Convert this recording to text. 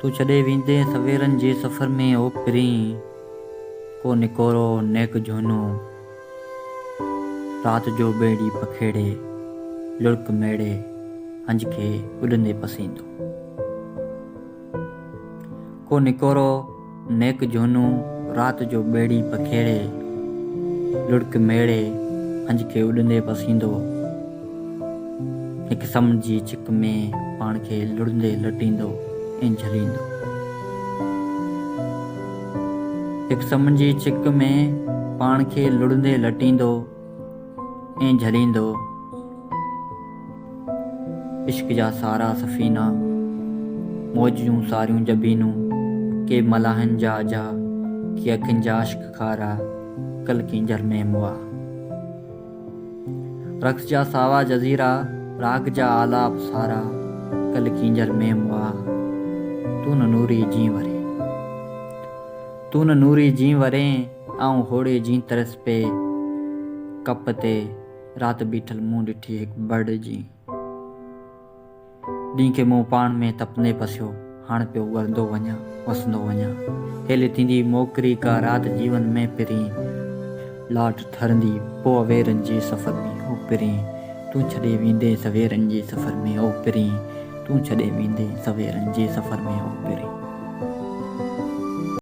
तू छॾे वेंदे सवेरनि जे सफ़र में ओ पिरी, को निकोरो नेक झोनो राति जो ॿेड़ी पखेड़े, लुड़क मेड़े हंज खे उॾंदे पसींदो। को निकोरो नेक झोनो राति जो ॿेड़ी पखेड़े, लुड़क मेड़े हंज खे उॾंदे पसींदो। हिकु समुंड जी चिक में पाण खे लुड़ंदे लटींदो ऐं झलींदो। हिकु समुंड जी चिक में पाण खे लुड़ंदे लटींदो ऐं झलींदो। इश्क जा सारा सफ़ीना, मौज जूं सारियूं जबीनूं, के मलाहनि जा अजा, के अखियुनि जा अश्क खारा, कल कींजर में मुआ। रक्स जा सावा जज़ीरा, राग जा आलाप सारा, कल कींजर में मुआ। तू न नूरी जी वरे, तू न नूरी जी वरे, आऊं होड़े जी तरस पे, कप ते रात बीठल मूं ॾिठी हिकु बर्ड जी। ॾींहं खे मूं पाण में तपंदे पसियो, हाणे पियो वरंदो वञा, वसंदो वञा। हेले थींदी मोकरी का राति जीवन में पिरी, लाट थरंदी पोइ अवेरनि जे सफ़र में ओ पिरी। तूं छॾे वेंदे सवेरनि जे सफ़र में ओ पिरी, तूं छॾे वेंदे सवेरनि जे सफ़र में ओ पिरी।